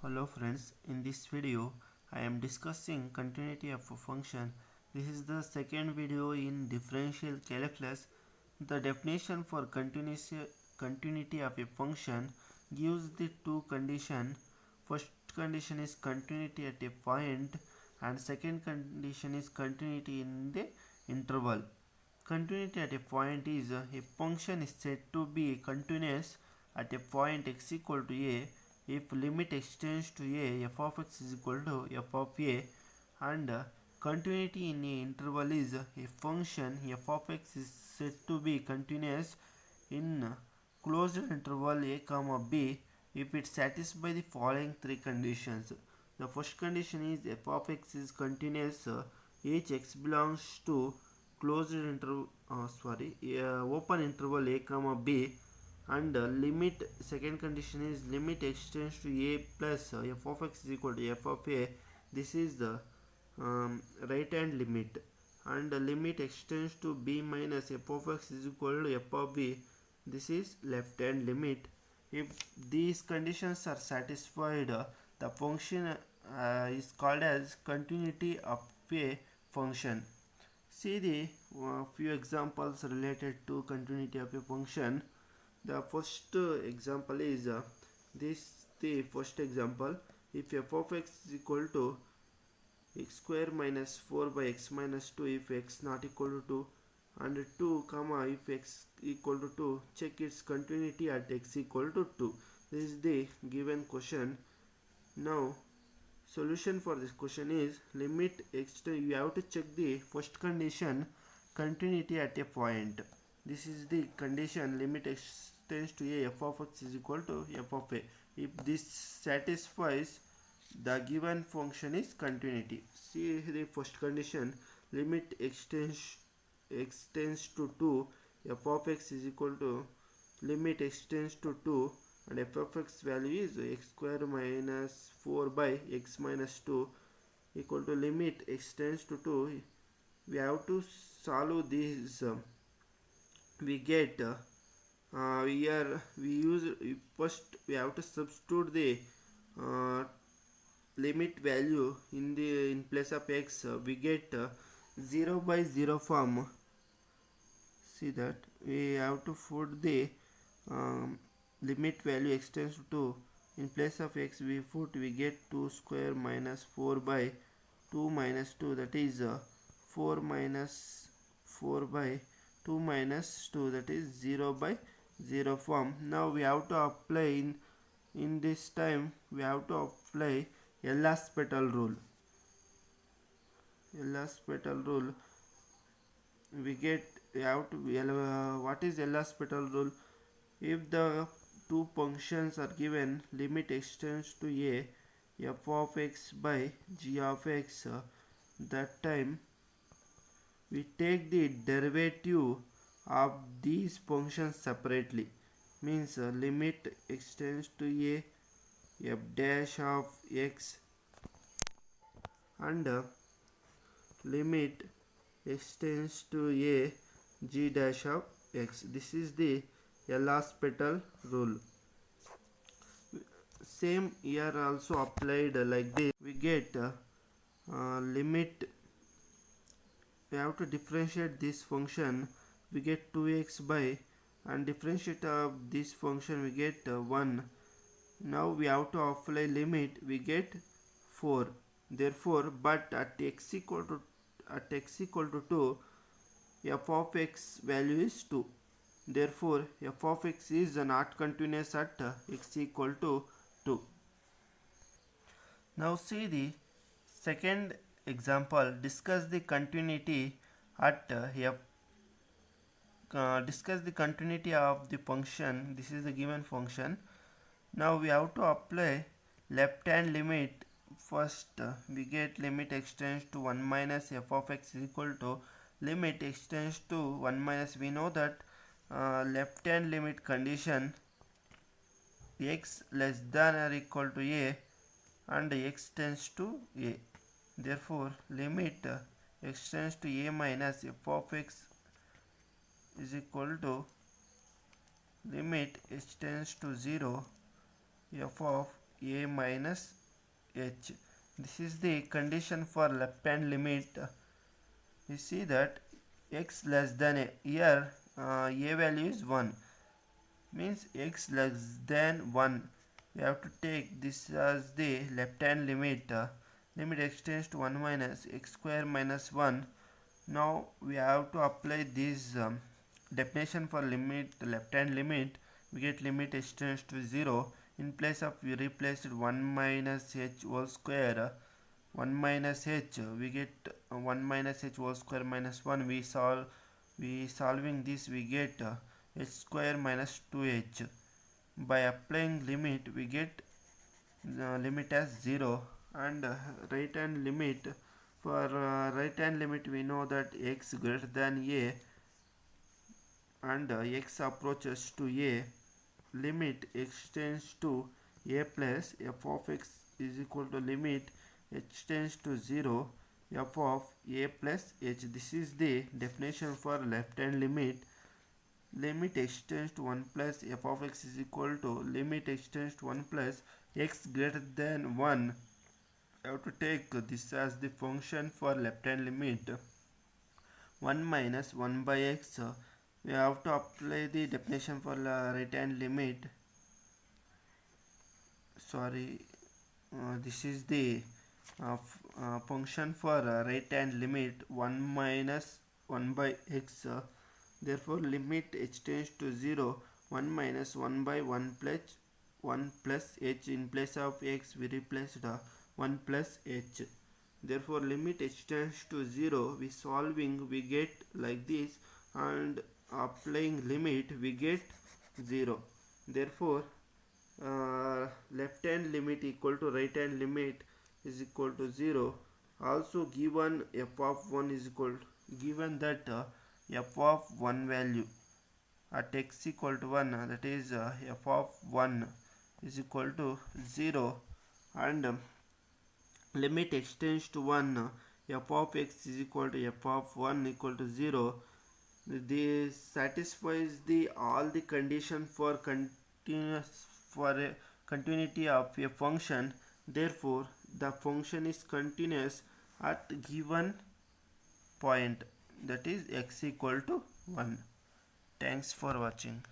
Hello friends, in this video I am discussing continuity of a function. This is the second video in differential calculus. The definition for continuity of a function gives the two conditions. First condition is continuity at a point and second condition is continuity in the interval. Continuity at a point is a function is said to be continuous at a point x equal to a if limit extends to a f of x is equal to f of a, and continuity in a interval is a function f of x is said to be continuous in closed interval a comma b if it satisfies the following three conditions. The first condition is f of x is continuous each x belongs to closed interval open interval a comma b, and limit second condition is limit extends to a plus f of x is equal to f of a. This is the right hand limit, and limit extends to b minus f of x is equal to f of b. This is left hand limit. If these conditions are satisfied, the function is called as continuity of a function. See the few examples related to continuity of a function. The first example is the first example. If f of x is equal to x square minus 4 by x minus 2 if x not equal to 2, and 2 comma if x equal to 2, check its continuity at x equal to 2. This is the given question. Now solution for this question is limit extend. You have to check the first condition, continuity at a point. This is the condition, limit extends to a f of x is equal to f of a. If this satisfies, the given function is continuity. See the first condition, limit extends to 2, f of x is equal to limit extends to 2, and f of x value is x square minus 4 by x minus 2 equal to limit extends to 2. We have to solve this. We get here we use first we have to substitute the limit value in place of x. We get 0 by 0 form. See that we have to put the limit value extends to 2. In place of x we get 2 square minus 4 by 2 minus 2, that is 4 minus 4 by 2 minus 2, that is 0 by 0 form. Now we have to apply in this time we have to apply L'Hospital rule. L'Hospital rule, we get we have to what is L'Hospital rule? If the two functions are given, limit extends to a f of x by g of x, that time we take the derivative of these functions separately. Means limit extends to a f dash of x, and limit extends to a g dash of x. This is the L'Hospital rule. Same here also applied like this. We get limit. We have to differentiate this function. We get 2x by, and differentiate of this function we get 1. Now we have to apply limit. We get 4. Therefore, but at x equal to 2, f of x value is 2. Therefore, f of x is not continuous at x equal to 2. Now see the second example. Discuss the continuity at discuss the continuity of the function. This is the given function. Now we have to apply left hand limit. First we get limit extends to 1 minus f of x is equal to limit extends to 1 minus. We know that left hand limit condition, x less than or equal to a and x tends to a. Therefore limit extends to a minus f of x is equal to limit extends to 0 f of a minus h. This is the condition for left hand limit. You see that x less than a, here a value is 1, means x less than 1. We have to take this as the left hand limit. Limit extends to 1 minus x square minus 1. Now we have to apply this definition for limit left hand limit. We get limit extends to 0. In place of, we replaced 1 minus h whole square. 1 minus h, we get 1 minus h whole square minus 1. We solving this, we get h square minus 2h. By applying limit, we get limit as 0. And right hand limit, for right hand limit we know that x greater than a and x approaches to a, limit extends to a plus f of x is equal to limit extends to 0 f of a plus h. This is the definition for left hand limit. Limit extends to 1 plus f of x is equal to limit extends to 1 plus x greater than 1. I have to take this as the function for left hand limit. 1 minus 1 by x, we have to apply the definition for right hand limit. This is the function for right hand limit 1 minus 1 by x. Therefore limit extends to 0. 1 minus 1 by 1 plus h. In place of x we replaced 1 plus h. Therefore limit extends to 0. We solving, we get like this, and applying limit we get 0. Therefore left hand limit equal to right hand limit is equal to 0. Also given f of 1 is equal to, given that f of 1 value at x equal to 1, that is f of 1 is equal to 0, and limit extends to 1, f of x is equal to f of 1 equal to 0. This satisfies all the condition for continuity of a function. Therefore the function is continuous at given point, that is x equal to 1. Thanks for watching.